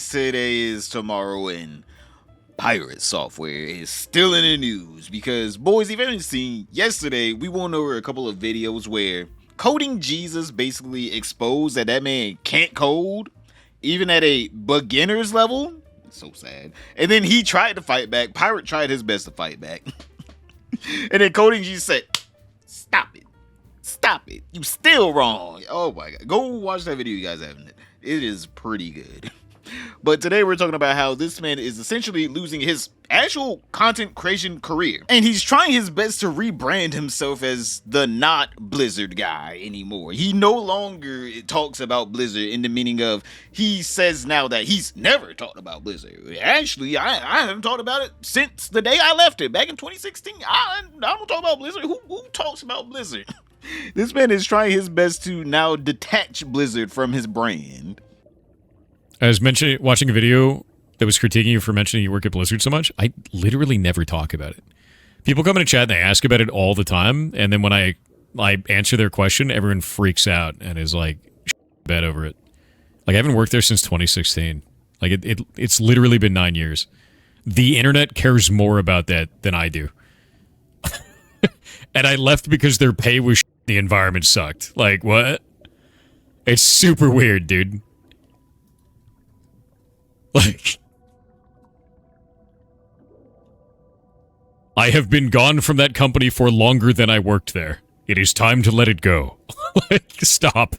release today is tomorrow, and Pirate Software is still in the news because, boys, if you haven't seen, yesterday we went over a couple of videos where Coding Jesus basically exposed that man can't code, even at a beginner's level. It's so sad. And then he tried to fight back. Pirate tried his best to fight back. And then Coding Jesus said, "Stop it. Stop it. You still wrong." Oh my god. Go watch that video you guys haven't. It is pretty good. But today we're talking about how this man is essentially losing his actual content creation career. And he's trying his best to rebrand himself as the not Blizzard guy anymore. He no longer talks about Blizzard in the meaning of, he says now that he's never talked about Blizzard. Actually, I haven't talked about it since the day I left it back in 2016. I don't talk about Blizzard. Who talks about Blizzard? This man is trying his best to now detach Blizzard from his brand. I was watching a video that was critiquing you for mentioning you work at Blizzard so much. I literally never talk about it. People come in a chat and they ask about it all the time, and then when I answer their question, everyone freaks out and is like, bad over it. Like, I haven't worked there since 2016. Like, it's literally been 9 years. The internet cares more about that than I do. And I left because their pay was the environment sucked. Like, what? It's super weird, dude. Like, I have been gone from that company for longer than I worked there. It is time to let it go. Like, stop.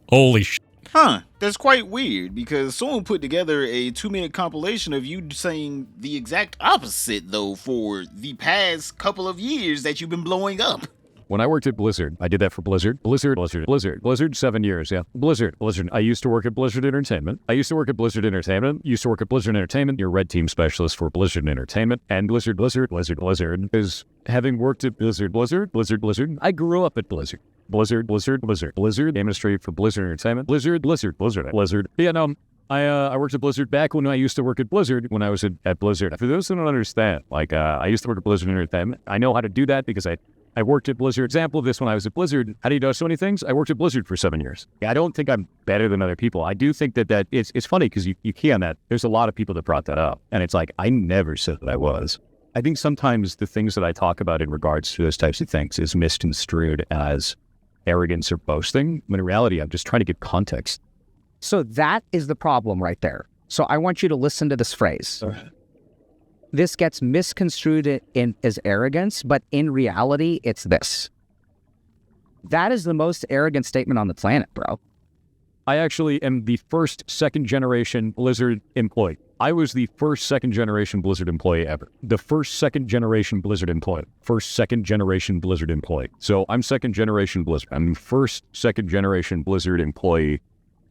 Holy shit. Huh, that's quite weird because someone put together a 2-minute compilation of you saying the exact opposite, though, for the past couple of years that you've been blowing up. When I worked at Blizzard, I did that for Blizzard, 7 years, yeah. Blizzard. I used to work at Blizzard Entertainment. Used to work at Blizzard Entertainment, your red team specialist for Blizzard Entertainment. And Blizzard is having worked at Blizzard. I grew up at Blizzard. Blizzard, administrator for Blizzard Entertainment. Blizzard. Yeah, no, I worked at Blizzard back when I used to work at Blizzard, when I was at Blizzard. For those who don't understand, I used to work at Blizzard Entertainment. I know how to do that because I worked at Blizzard. Example of this, when I was at Blizzard, how do you know so many things? I worked at Blizzard for 7 years. I don't think I'm better than other people. I do think that it's funny because you can that. There's a lot of people that brought that up. And it's like, I never said that I was. I think sometimes the things that I talk about in regards to those types of things is misconstrued as arrogance or boasting. When in reality, I'm just trying to give context. So that is the problem right there. So I want you to listen to this phrase. This gets misconstrued as arrogance, but in reality, it's this. That is the most arrogant statement on the planet, bro. I actually am the first second-generation Blizzard employee. I was the first second-generation Blizzard employee ever. The first second-generation Blizzard employee. So I'm second-generation Blizzard. I'm the first second-generation Blizzard employee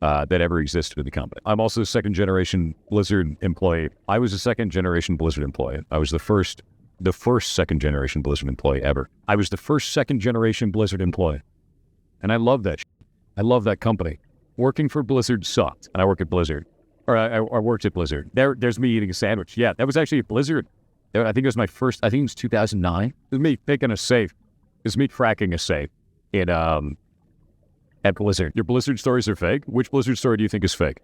that ever existed in the company. I'm also a second-generation Blizzard employee. I was a second-generation Blizzard employee. I was the first second-generation Blizzard employee ever. I was the first second-generation Blizzard employee. And I love that shit. I love that company. Working for Blizzard sucked, and I work at Blizzard. Or I worked at Blizzard. There's me eating a sandwich. Yeah, that was actually at Blizzard. I think it was my first, I think it was 2009. It was me picking a safe. It was me cracking a safe at Blizzard. Your Blizzard stories are fake? Which Blizzard story do you think is fake?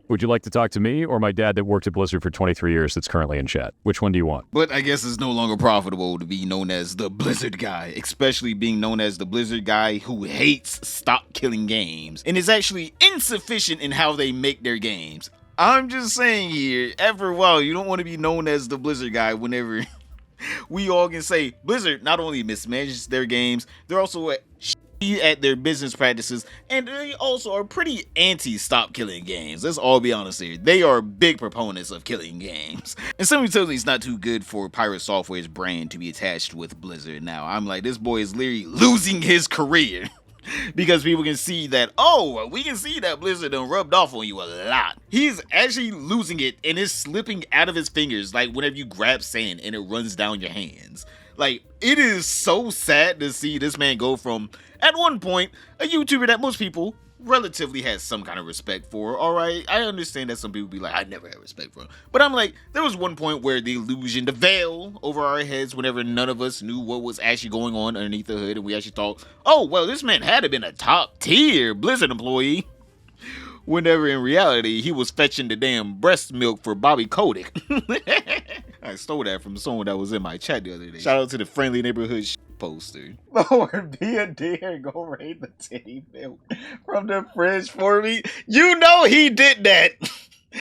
Would you like to talk to me or my dad that worked at Blizzard for 23 years that's currently in chat? Which one do you want? But I guess it's no longer profitable to be known as the Blizzard guy, especially being known as the Blizzard guy who hates stop killing games and is actually insufficient in how they make their games. I'm just saying here, after a while, you don't want to be known as the Blizzard guy whenever we all can say Blizzard not only mismanages their games, they're also at their business practices, and they also are pretty anti-stop killing games. Let's all be honest here. They are big proponents of killing games. And something tells me it's not too good for Pirate Software's brand to be attached with Blizzard now. I'm like, this boy is literally losing his career. Because people can see that, oh, we can see that Blizzard done rubbed off on you a lot. He's actually losing it, and it's slipping out of his fingers like whenever you grab sand and it runs down your hands. Like, it is so sad to see this man go from, at one point, a YouTuber that most people relatively had some kind of respect for. Alright, I understand that some people be like, I never had respect for him. But I'm like, there was one point where the illusion, the veil over our heads whenever none of us knew what was actually going on underneath the hood, and we actually thought, oh, well, this man had to been a top tier Blizzard employee. whenever in reality he was fetching the damn breast milk for Bobby Kotick. I stole that from someone that was in my chat the other day. Shout out to the friendly neighborhood poster. Lord, be a dear, go raid the titty milk from the fridge for me. You know he did that.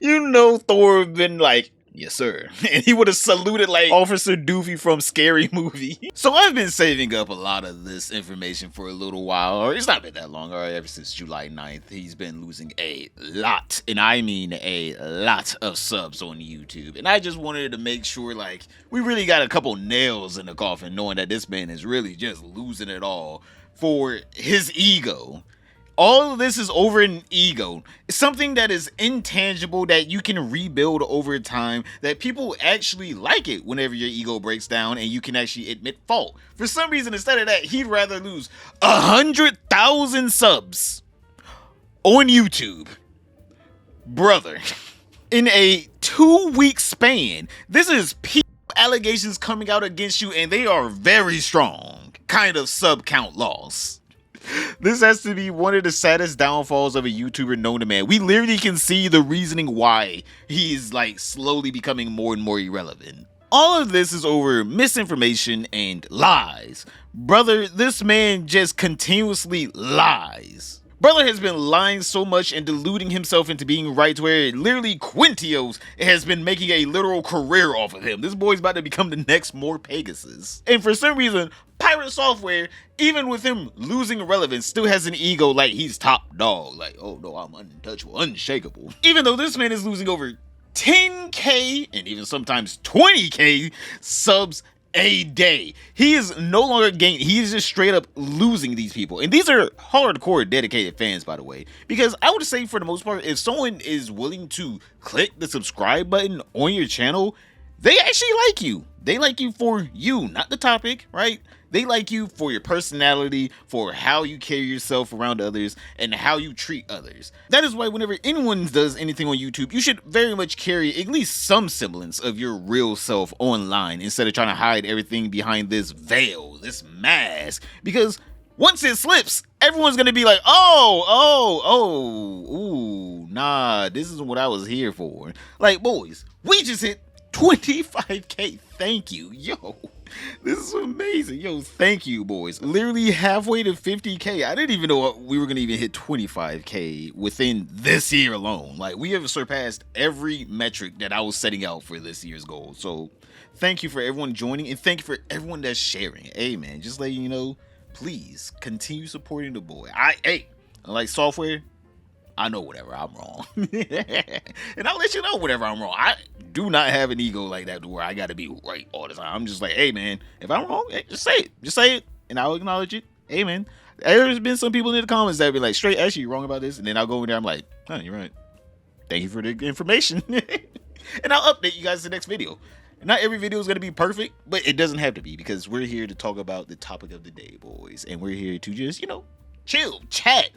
You know Thor would have been like, yes, sir. And he would have saluted like Officer Doofy from Scary Movie. So I've been saving up a lot of this information for a little while, or it's not been that long, or ever since July 9th. He's been losing a lot, and I mean a lot of subs on YouTube. And I just wanted to make sure like we really got a couple nails in the coffin, knowing that this man is really just losing it all for his ego. All of this is over an ego. It's something that is intangible that you can rebuild over time, that people actually like it whenever your ego breaks down and you can actually admit fault. For some reason, instead of that, he'd rather lose 100,000 subs on YouTube. Brother, in a 2-week span, this is allegations coming out against you, and they are very strong. Kind of sub count loss. This has to be one of the saddest downfalls of a YouTuber known to man. We literally can see the reasoning why he's like slowly becoming more and more irrelevant. All of this is over misinformation and lies. Brother, this man just continuously lies. Brother has been lying so much and deluding himself into being right to where literally Quintios has been making a literal career off of him. This boy's about to become the next More Pegasus. And for some reason, Pirate Software, even with him losing relevance, still has an ego like he's top dog. Like, oh no, I'm untouchable, unshakable. Even though this man is losing over 10K and even sometimes 20K subs a day. He is no longer gaining. He is just straight up losing these people. And these are hardcore dedicated fans, by the way. Because I would say for the most part, if someone is willing to click the subscribe button on your channel, they actually like you. They like you for you, not the topic, right? They like you for your personality, for how you carry yourself around others, and how you treat others. That is why whenever anyone does anything on YouTube, you should very much carry at least some semblance of your real self online instead of trying to hide everything behind this veil, this mask. Because once it slips, everyone's gonna be like, ooh, nah, this isn't what I was here for. Like, boys, we just hit 25K. Thank you. Yo, this is amazing. Yo, thank you, boys. Literally halfway to 50K. I didn't even know we were going to even hit 25K within this year alone. Like, we have surpassed every metric that I was setting out for this year's goal. So thank you for everyone joining, and thank you for everyone that's sharing. Hey, man, just letting you know, please continue supporting the boy. Like Software, I know whatever I'm wrong. And I'll let you know whenever I'm wrong. I do not have an ego like that to where I got to be right all the time. I'm just like, hey, man, if I'm wrong, hey, just say it. Just say it, and I'll acknowledge it. Hey, man, there's been some people in the comments that be like, straight, actually, you're wrong about this. And then I'll go in there, I'm like, huh, you're right. Thank you for the information. And I'll update you guys in the next video. Not every video is going to be perfect, but it doesn't have to be, because we're here to talk about the topic of the day, boys. And we're here to just, chill, chat,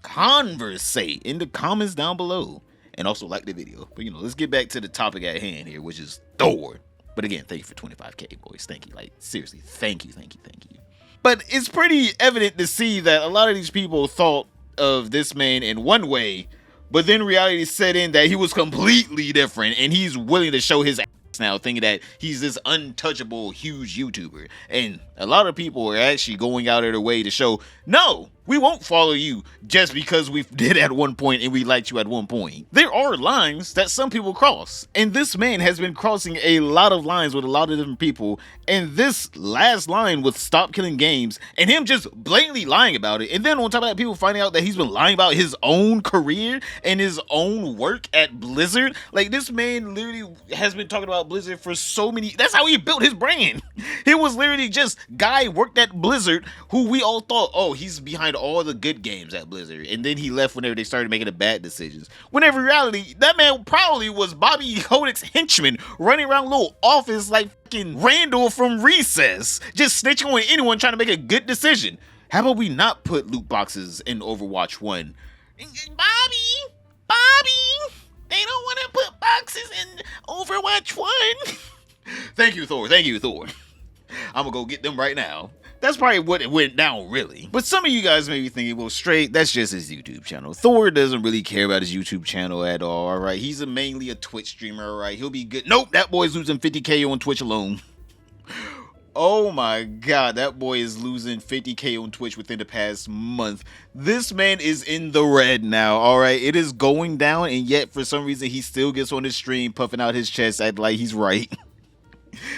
conversate in the comments down below, and also like the video. But let's get back to the topic at hand here, which is Thor. But again, thank you for 25K, boys. Thank you. Like, seriously, thank you. But it's pretty evident to see that a lot of these people thought of this man in one way, but then reality set in that he was completely different, and he's willing to show his ass now, thinking that he's this untouchable huge YouTuber. And a lot of people are actually going out of their way to show, no, we won't follow you just because we did at one point and we liked you at one point. There are lines that some people cross, and this man has been crossing a lot of lines with a lot of different people. And this last line with Stop Killing Games and him just blatantly lying about it, and then on top of that, people finding out that he's been lying about his own career and his own work at Blizzard. Like, this man literally has been talking about Blizzard for so many. That's how he built his brand. He was literally just guy worked at Blizzard who we all thought, oh, he's behind all the good games at Blizzard, and then he left whenever they started making the bad decisions. Whenever in reality, that man probably was Bobby Kotick's henchman running around a little office like fucking Randall from Recess, just snitching on anyone trying to make a good decision. How about we not put loot boxes in Overwatch 1? Bobby, they don't want to put boxes in Overwatch 1. Thank you, Thor. I'm gonna go get them right now. That's probably what it went down, really. But some of you guys may be thinking, well, straight, that's just his YouTube channel. Thor doesn't really care about his YouTube channel at all, all right? He's mainly a Twitch streamer, all right? He'll be good. Nope, that boy's losing 50K on Twitch alone. Oh my god, that boy is losing 50K on Twitch within the past month. This man is in the red now, alright? It is going down, and yet for some reason he still gets on his stream puffing out his chest acting like he's right.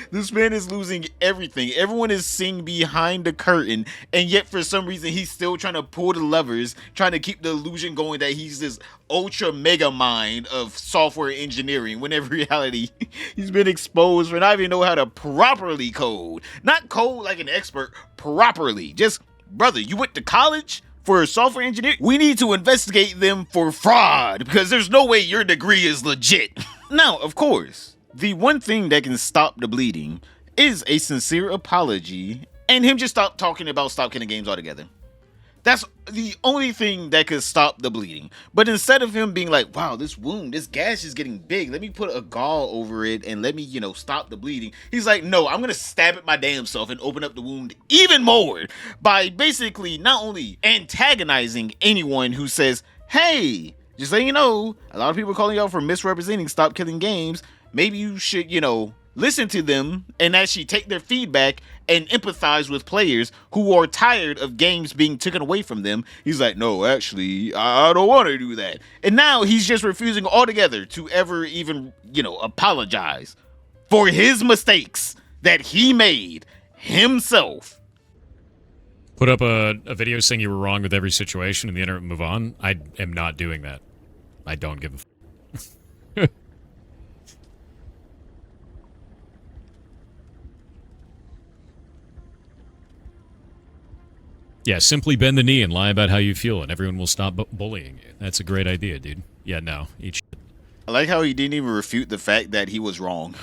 This man is losing everything. Everyone is seeing behind the curtain, and yet for some reason he's still trying to pull the levers, trying to keep the illusion going that he's this ultra mega mind of software engineering, when in reality he's been exposed for not even know how to properly code. Not code like an expert, properly. Just, brother, you went to college for software engineering? We need to investigate them for fraud, because there's no way your degree is legit. Now, of course, the one thing that can stop the bleeding is a sincere apology and him just stop talking about Stop Killing Games altogether. That's the only thing that could stop the bleeding. But instead of him being like, wow, this wound, this gash is getting big, let me put a gauze over it and let me, stop the bleeding. He's like, no, I'm going to stab it my damn self and open up the wound even more by basically not only antagonizing anyone who says, hey, just so you know, a lot of people are calling y'all for misrepresenting Stop Killing Games. Maybe you should, listen to them and actually take their feedback and empathize with players who are tired of games being taken away from them. He's like, no, actually, I don't want to do that. And now he's just refusing altogether to ever even, apologize for his mistakes that he made himself. Put up a video saying you were wrong with every situation and the internet move on. I am not doing that. I don't give a f***. Yeah, simply bend the knee and lie about how you feel, and everyone will stop bullying you. That's a great idea, dude. Yeah, no, eat shit. I like how he didn't even refute the fact that he was wrong.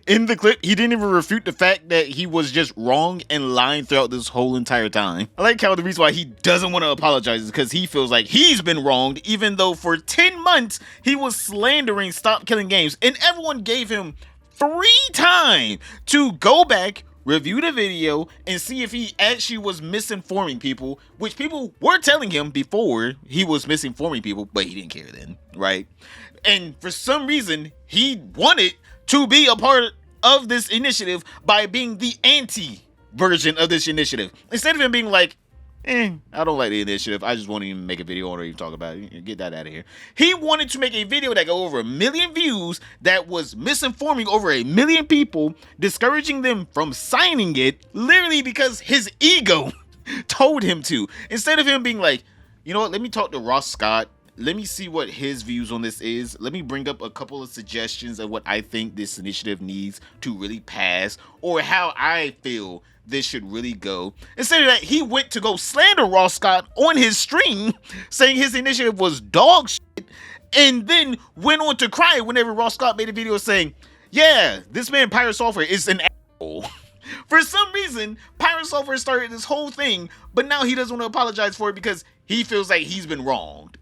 In the clip, he didn't even refute the fact that he was just wrong and lying throughout this whole entire time. I like how the reason why he doesn't want to apologize is because he feels like he's been wronged, even though for 10 months he was slandering Stop Killing Games, and everyone gave him free time to go back, review the video, and see if he actually was misinforming people, which people were telling him before he was misinforming people, but he didn't care then, right? And for some reason, he wanted to be a part of this initiative by being the anti-version of this initiative. Instead of him being like, I don't like the initiative, I just won't even make a video on it or even talk about it. Get that out of here. He wanted to make a video that got over 1 million views that was misinforming over 1 million people, discouraging them from signing it, literally because his ego told him to. Instead of him being like, you know what, let me talk to Ross Scott. Let me see what his views on this is. Let me bring up a couple of suggestions of what I think this initiative needs to really pass, or how I feel this should really go. Instead of that, he went to go slander Ross Scott on his stream, saying his initiative was dog shit, and then went on to cry whenever Ross Scott made a video saying, yeah, this man Pirate Software is an asshole. For some reason, Pirate Software started this whole thing, but now he doesn't want to apologize for it because he feels like he's been wronged.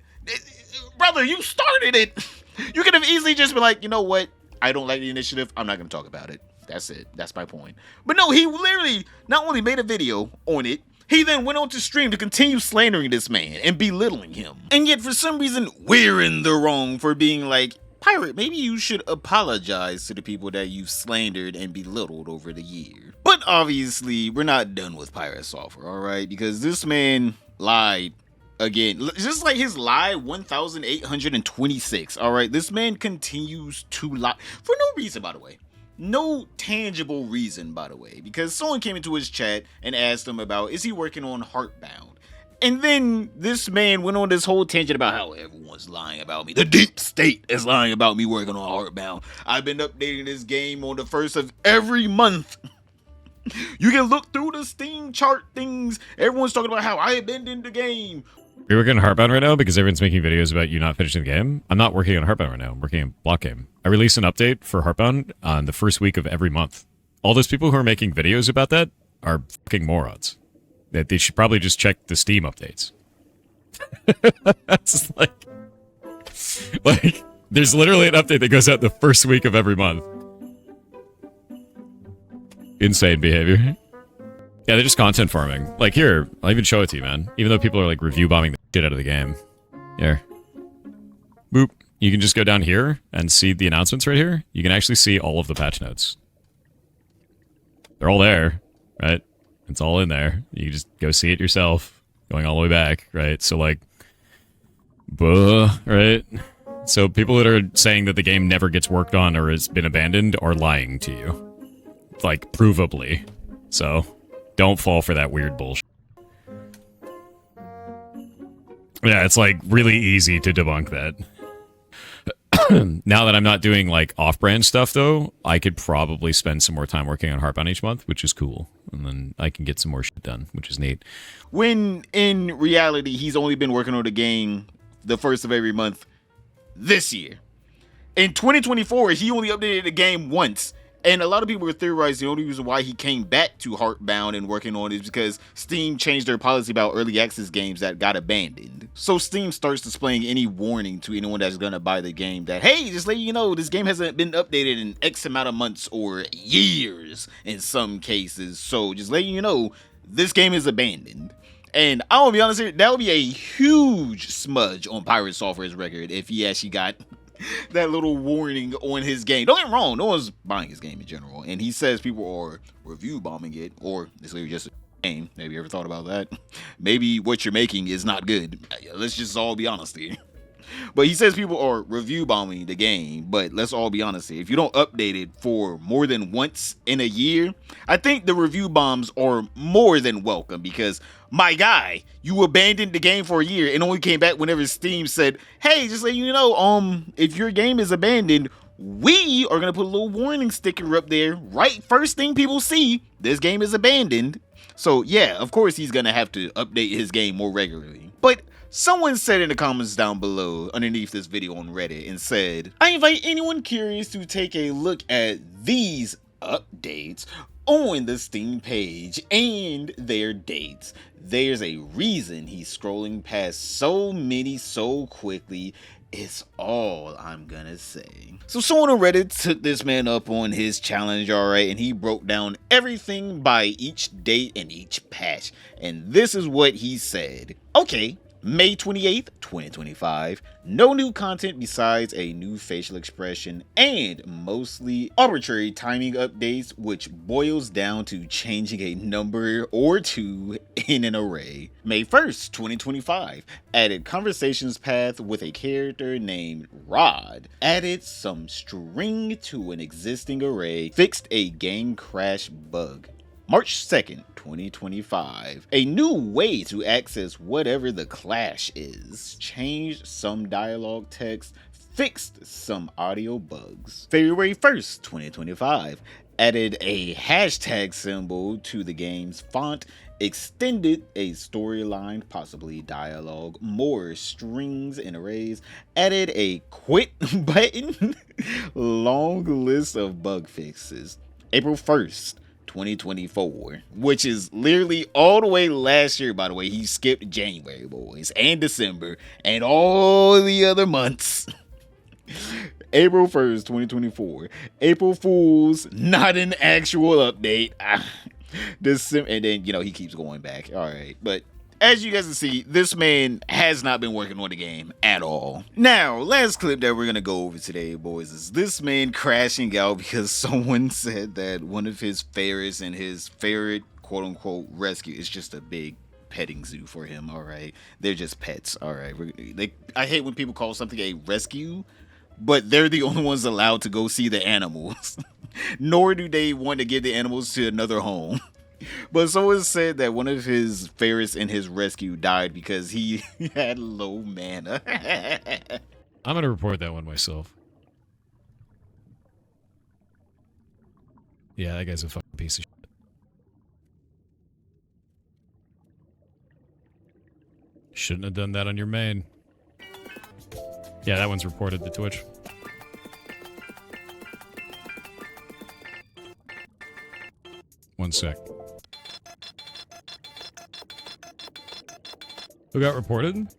Brother, you started it. You could have easily just been like, you know what? I don't like the initiative. I'm not going to talk about it. That's it. That's my point. But no, he literally not only made a video on it, he then went on to stream to continue slandering this man and belittling him. And yet, for some reason, we're in the wrong for being like, Pirate, maybe you should apologize to the people that you've slandered and belittled over the years. But obviously, we're not done with Pirate Software, all right? Because this man lied again, just like his lie 1826. All right, this man continues to lie for no reason, by the way. No tangible reason, by the way, because someone came into his chat and asked him about, is he working on Heartbound? And then this man went on this whole tangent about how everyone's lying about me. The deep state is lying about me working on Heartbound. I've been updating this game on the 1st of every month. You can look through the Steam chart things. Everyone's talking about how I abandoned the game. Are you working on Heartbound right now because everyone's making videos about you not finishing the game? I'm not working on Heartbound right now. I'm working on Block Game. I release an update for Heartbound on the first week of every month. All those people who are making videos about that are fucking morons. They should probably just check the Steam updates. It's like, there's literally an update that goes out the first week of every month. Insane behavior. Yeah, they're just content farming. Like, here, I'll even show it to you, man. Even though people are, like, review bombing the shit out of the game. Here. Boop. You can just go down here and see the announcements right here. You can actually see all of the patch notes. They're all there, right? It's all in there. You can just go see it yourself, going all the way back, right? So, like, right? So people that are saying that the game never gets worked on or has been abandoned are lying to you. Like, provably. So... don't fall for that weird bullshit. Yeah, it's like really easy to debunk that. Now that I'm not doing like off-brand stuff though, I could probably spend some more time working on Heartbound each month, which is cool. And then I can get some more shit done, which is neat. When in reality, he's only been working on the game the first of every month this year. In 2024, he only updated the game once. And a lot of people are theorizing the only reason why he came back to Heartbound and working on it is because Steam changed their policy about early access games that got abandoned. So Steam starts displaying any warning to anyone that's gonna buy the game that, hey, just let you know, this game hasn't been updated in X amount of months or years in some cases. So just letting you know, this game is abandoned. And I will be honest here, that would be a huge smudge on Pirate Software's record if he actually got that little warning on his game. Don't get me wrong, no one's buying his game in general, and he says people are review bombing it, or it's literally just a game. Maybe you ever thought about that? Maybe what you're making is not good. Let's just all be honest here. But he says people are review bombing the game, but let's all be honest here. If you don't update it for more than once in a year, I think the review bombs are more than welcome because, my guy, you abandoned the game for a year and only came back whenever Steam said, hey, just let you know, if your game is abandoned, we are going to put a little warning sticker up there, right? First thing people see, this game is abandoned. So yeah, of course he's going to have to update his game more regularly. But someone said in the comments down below underneath this video on Reddit and said, I invite anyone curious to take a look at these updates on the Steam page and their dates. There's a reason he's scrolling past so many so quickly. It's all I'm gonna say. So someone on Reddit took this man up on his challenge, alright, and he broke down everything by each date and each patch. And this is what he said. Okay, May 28th, 2025, no new content besides a new facial expression and mostly arbitrary timing updates, which boils down to changing a number or two in an array. May 1st, 2025, added conversations path with a character named Rod, added some string to an existing array, fixed a game crash bug. March 2nd, 2025. A new way to access whatever the clash is. Changed some dialogue text. Fixed some audio bugs. February 1st, 2025. Added a hashtag symbol to the game's font. Extended a storyline, possibly dialogue, more strings and arrays, added a quit button, long list of bug fixes. April 1st, 2024, which is literally all the way last year, by the way. He skipped January, boys, and December, and all the other months. April 1st, 2024. April Fools, not an actual update. December, and then, he keeps going back. All right, but as you guys can see, this man has not been working on the game at all. Now, last clip that we're going to go over today, boys, is this man crashing out because someone said that one of his favorites and his favorite quote-unquote rescue is just a big petting zoo for him, all right? They're just pets, all right? I hate when people call something a rescue, but they're the only ones allowed to go see the animals. Nor do they want to give the animals to another home. But someone said that one of his favorites in his rescue died because he had low mana. I'm going to report that one myself. Yeah, that guy's a fucking piece of shit. Shouldn't have done that on your main. Yeah, that one's reported to Twitch. One sec. Who got reported? Want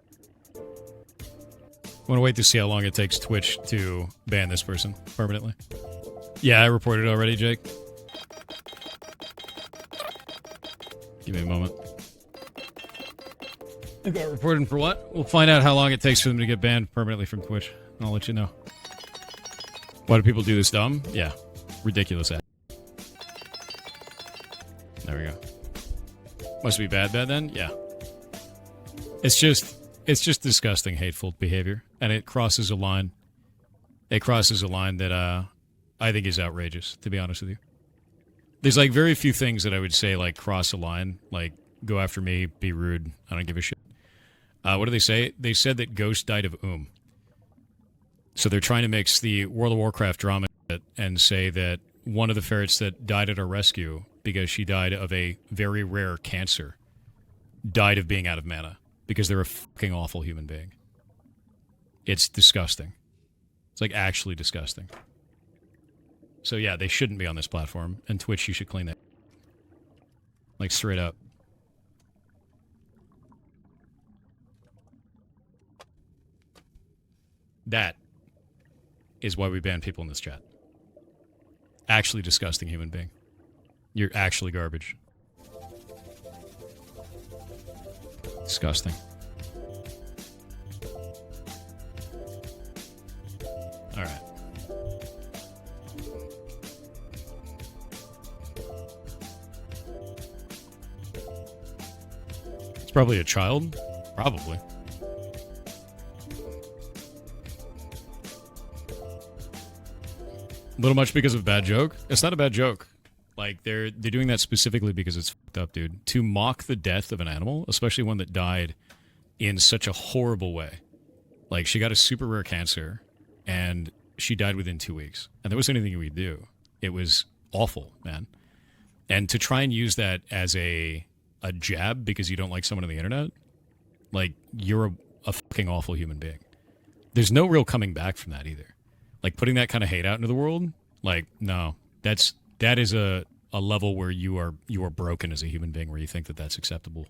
to wait to see how long it takes Twitch to ban this person permanently. Yeah, I reported already, Jake. Give me a moment. I got reported for what? We'll find out how long it takes for them to get banned permanently from Twitch. I'll let you know. Why do people do this dumb? Yeah. Ridiculous. There we go. Must be bad then? Yeah. It's just disgusting, hateful behavior. And it crosses a line. It crosses a line that I think is outrageous, to be honest with you. There's like very few things that I would say like cross a line, like go after me, be rude, I don't give a shit. What do they say? They said that Ghost died of So they're trying to mix the World of Warcraft drama and say that one of the ferrets that died at our rescue because she died of a very rare cancer died of being out of mana because they're a fucking awful human being. It's disgusting. It's like actually disgusting. So yeah, they shouldn't be on this platform, and Twitch, you should clean that. Like straight up. That is why we ban people in this chat. Actually disgusting human being. You're actually garbage. Disgusting. Alright. It's probably a child. Probably. Little much because of a bad joke? It's not a bad joke. Like, they're doing that specifically because it's fucked up, dude. To mock the death of an animal, especially one that died in such a horrible way. Like, she got a super rare cancer, and she died within 2 weeks. And there wasn't anything we could do. It was awful, man. And to try and use that as a jab because you don't like someone on the internet, like, you're a fucking awful human being. There's no real coming back from that either. Like, putting that kind of hate out into the world, like, no. That is a level where you are broken as a human being, where you think that that's acceptable.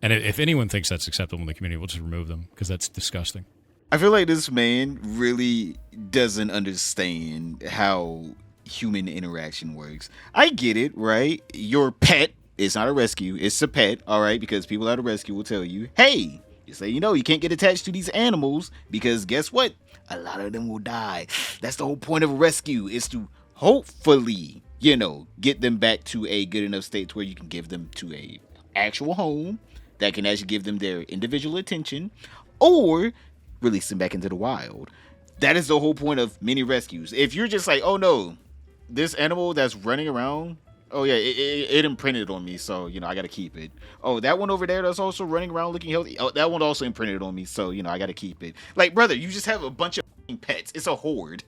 And if anyone thinks that's acceptable in the community, we'll just remove them, because that's disgusting. I feel like this man really doesn't understand how human interaction works. I get it, right? Your pet is not a rescue. It's a pet, all right? Because people at a rescue will tell you, hey, you say, you can't get attached to these animals because guess what? A lot of them will die. That's the whole point of a rescue, is to hopefully, get them back to a good enough state to where you can give them to a actual home that can actually give them their individual attention, or release them back into the wild. That is the whole point of many rescues. If you're just like, oh no, this animal that's running around, oh yeah, it imprinted on me, so I gotta keep it. Oh, that one over there that's also running around looking healthy, oh, that one also imprinted on me, so I gotta keep it. Like, brother, you just have a bunch of pets. It's a horde.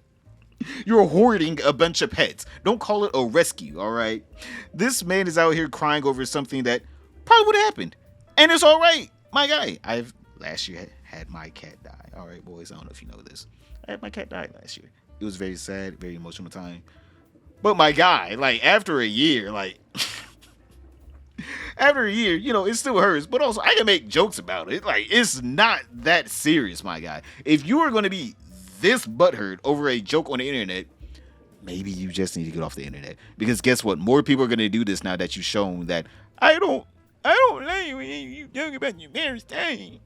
You're hoarding a bunch of pets. Don't call it a rescue, all right? This man is out here crying over something that probably would have happened, and it's all right, my guy. I've last year had my cat die. All right, boys, I don't know if you know this. I had my cat die last year. It was very sad, very emotional time. But my guy, like, after a year, it still hurts. But also, I can make jokes about it. Like, it's not that serious, my guy. If you are going to be this butthurt over a joke on the internet, maybe you just need to get off the internet. Because guess what? More people are going to do this now that you've shown that I don't like you talk about your marriage thing.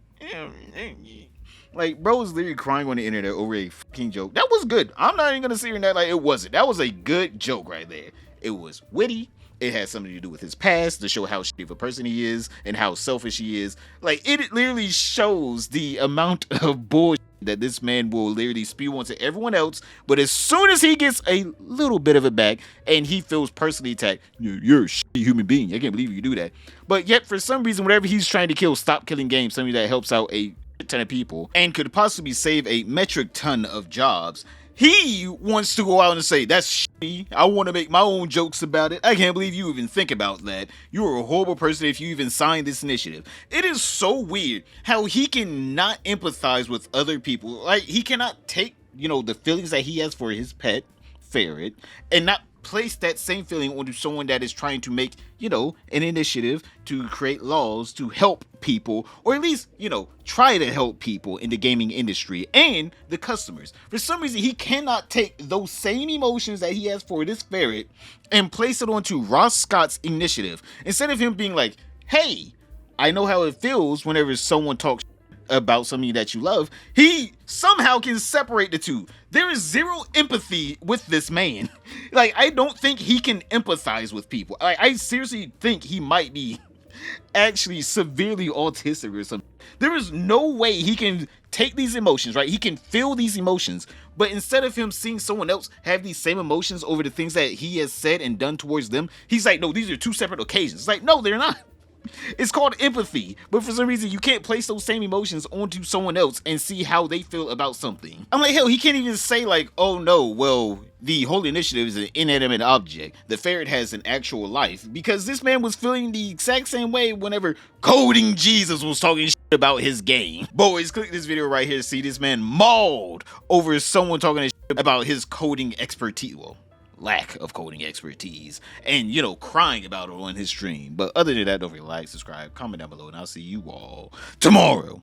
Like, bro was literally crying on the internet over a fucking joke. That was good. I'm not even gonna sit here and act like it wasn't. That was a good joke right there. It was witty. It had something to do with his past to show how shitty of a person he is and how selfish he is. Like, it literally shows the amount of bullshit that this man will literally spew onto everyone else. But as soon as he gets a little bit of it back and he feels personally attacked, you're a shitty human being. I can't believe you do that. But yet, for some reason, whatever he's trying to kill, Stop Killing Games, something that helps out a ton of people and could possibly save a metric ton of jobs, he wants to go out and say, that's shitty. I want to make my own jokes about it. I can't believe you even think about that. You're a horrible person if you even signed this initiative. It is so weird how he cannot empathize with other people. Like, he cannot take, the feelings that he has for his pet, ferret, and not place that same feeling onto someone that is trying to make, an initiative to create laws to help people, or at least, try to help people in the gaming industry and the customers. For some reason, he cannot take those same emotions that he has for this ferret and place it onto Ross Scott's initiative. Instead of him being like, hey, I know how it feels whenever someone talks about something that you love, he somehow can separate the two. There is zero empathy with this man. Like, I don't think he can empathize with people. I seriously think he might be actually severely autistic or something. There is no way he can take these emotions, right? He can feel these emotions, but instead of him seeing someone else have these same emotions over the things that he has said and done towards them, he's like, no, these are two separate occasions. It's like, no, they're not. It's called empathy, but for some reason you can't place those same emotions onto someone else and see how they feel about something. I'm like, hell, he can't even say like, oh no, well, the whole initiative is an inanimate object. The ferret has an actual life, because this man was feeling the exact same way whenever Coding Jesus was talking shit about his game. Boys, click this video right here to see this man mauled over someone talking shit about his coding expertise. Well, lack of coding expertise, and crying about it on his stream. But other than that, don't forget to like, subscribe, comment down below, and I'll see you all tomorrow.